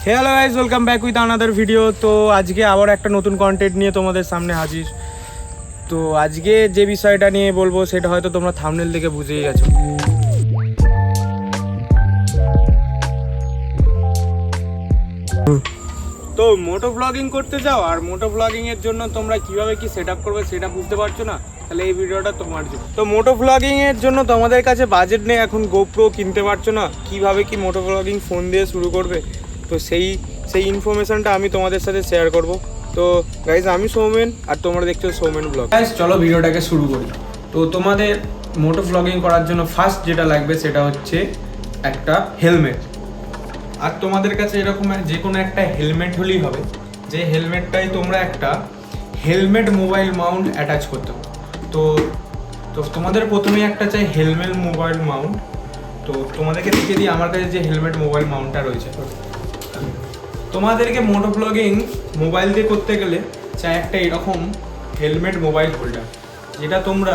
Hello guys, welcome back with another video. তো আজকে আবার একটা নতুন কন্টেন্ট নিয়ে তোমাদের সামনে হাজির। তো আজকে যে বিষয়টা নিয়ে বলবো সেটা হয়তো তোমরা থাম্বনেল দেখে বুঝেই গেছো। তো মোটো ব্লগিং করতে যাও, আর মোটো ব্লগিংয়ের জন্য তোমরা কিভাবে কি সেট আপ করবে সেটা বুঝতে পারছো না, তাহলে এই ভিডিওটা তোমার জন্য। তো মোটো ব্লগিংয়ের জন্য তোমাদের কাছে বাজেট নেই, এখন গোপ্রো কিনতে পারছো না, কিভাবে কি মোটো ব্লগিং ফোন দিয়ে শুরু করবে, তো সেই ইনফরমেশনটা আমি তোমাদের সাথে শেয়ার করব। তো গাইজ, আমি সৌমেন আর তোমরা দেখছো সৌমেন ব্লগ। গাইজ চলো ভিডিওটাকে শুরু করি। তো তোমাদের মোটো ব্লগিং করার জন্য ফার্স্ট যেটা লাগবে সেটা হচ্ছে একটা হেলমেট। আর তোমাদের কাছে এরকম যে কোনো একটা হেলমেট হলেই হবে, যে হেলমেটটাই তোমরা একটা হেলমেট মোবাইল মাউন্ট অ্যাটাচ করতে হবে। তো তো তোমাদের প্রথমেই একটা চাই হেলমেট মোবাইল মাউন্ট। তো তোমাদেরকে দেখিয়ে দিই আমার কাছে যে হেলমেট মোবাইল মাউন্টটা রয়েছে। তোমাদেরকে মোটো ব্লগিং মোবাইল দিয়ে করতে গেলে চাই একটা এরকম হেলমেট মোবাইল হোল্ডার, যেটা তোমরা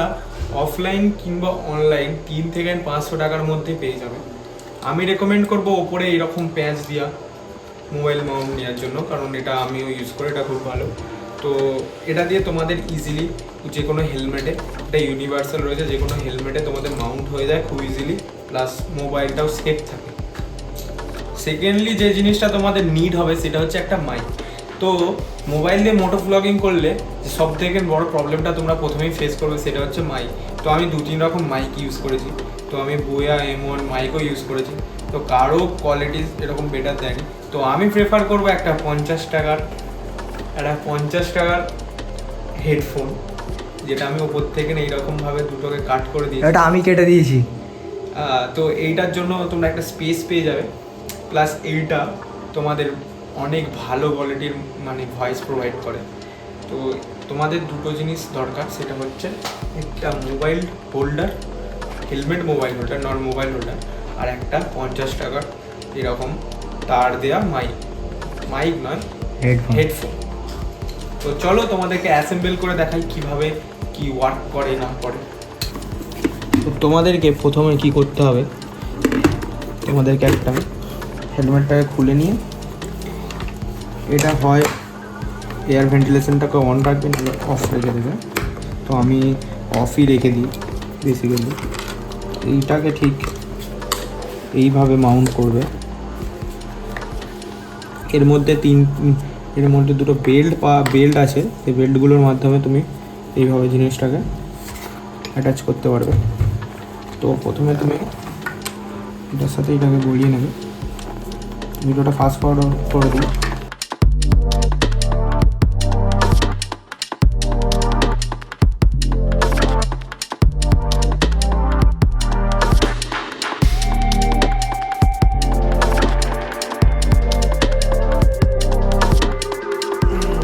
অফলাইন কিংবা অনলাইন 3 থেকে 500 টাকার মধ্যে পেয়ে যাবে। আমি রেকমেন্ড করবো ওপরে এরকম প্যাচ দিয়া মোবাইল মাউন্ট নেওয়ার জন্য, কারণ এটা আমিও ইউজ করি, এটা খুব ভালো। তো এটা দিয়ে তোমাদের ইজিলি যে কোনো হেলমেটে, এটা ইউনিভার্সাল রয়েছে, যে কোনো হেলমেটে তোমাদের মাউন্ট হয়ে যায় খুব ইজিলি, প্লাস মোবাইলটাও সেফ থাকে। সেকেন্ডলি যে জিনিসটা তোমাদের নিড হবে সেটা হচ্ছে একটা মাইক। তো মোবাইল দিয়ে মোটো ব্লগিং করলে যে সব থেকে বড় প্রবলেমটা তোমরা প্রথমেই ফেস করবে সেটা হচ্ছে মাইক। তো আমি 2-3 রকম মাইক ইউজ করেছি। তো আমি বোয়া M1 মাইকও ইউজ করেছি। তো কারো কোয়ালিটি এরকম বেটার দেয়নি। তো আমি প্রেফার করবো একটা 50 টাকার হেডফোন, যেটা আমি ওপর থেকে এইরকমভাবে দুটোকে কাট করে দিয়েছি। এটা আমি কেটে দিয়েছি। তো এইটার জন্য তোমরা একটা স্পেস পেয়ে যাবে, প্লাস এইটা তোমাদের অনেক ভালো কোয়ালিটির ভয়েস প্রোভাইড করে। তো তোমাদের দুটো জিনিস দরকার, সেটা হচ্ছে একটা mobile holder, helmet mobile holder, non mobile holder, আর একটা 50 টাকার এরকম তার দেওয়া মাইক নয় হেডফোন। তো চলো তোমাদেরকে অ্যাসেম্বল করে দেখাই কিভাবে কি ওয়ার্ক করে না করে। তো তোমাদেরকে প্রথমে কি করতে হবে, তোমাদেরকে একটা হেলমেটটাকে খুলে নিয়ে, এটা হয় এয়ার ভেন্টিলেশনটাকে অন রাখবেন, অফ রেখে দেবে। তো আমি অফই রেখে দিই বেসিক্যালি। এইটাকে ঠিক এইভাবে মাউন্ট করবে। এর মধ্যে দুটো বেল্ট আছে, সেই বেল্টগুলোর মাধ্যমে তুমি এইভাবে জিনিসটাকে অ্যাটাচ করতে পারবে। তো প্রথমে তুমি এটার সাথে এটাকে গড়িয়ে নেবে। ভিডিওটা ফাস্ট ফরওয়ার্ড করে দিই।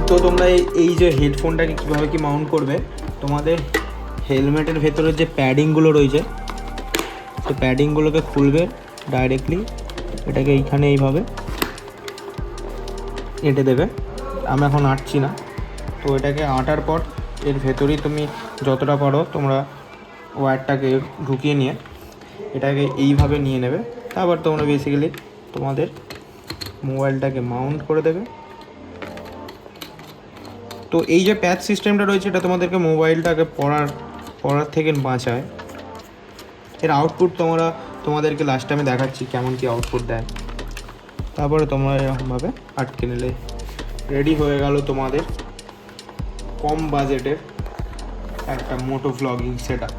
তো তোমরা এই যে হেডফোনটাকে কীভাবে কি মাউন্ট করবে, তোমাদের হেলমেটের ভেতরে যে প্যাডিংগুলো রয়েছে, সেই প্যাডিংগুলোকে খুলবে ডাইরেক্টলি, এটাকে এইখানে এইভাবে এঁটে দেবে। আমি এখন আঁটছি না। তো এটাকে আঁটার পর এর ভেতরেই তুমি যতটা পারো তোমরা ওয়্যারটাকে ঢুকিয়ে নিয়ে এটাকে এইভাবে নিয়ে নেবে। তারপর তোমরা বেসিক্যালি তোমাদের মোবাইলটাকে মাউন্ট করে দেবে। তো এই যে প্যাচ সিস্টেমটা রয়েছে, এটা তোমাদেরকে মোবাইলটাকে পড়ার থেকে বাঁচায়। এর আউটপুট তোমাদেরকে লাস্টে আমি দেখাচ্ছি কেমন কি আউটপুট দেয়। তারপরে তোমরা এরকমভাবে আটকে নিলে রেডি হয়ে গেল তোমাদের কম বাজেটের একটা মোটো ব্লগিং সেটআপ।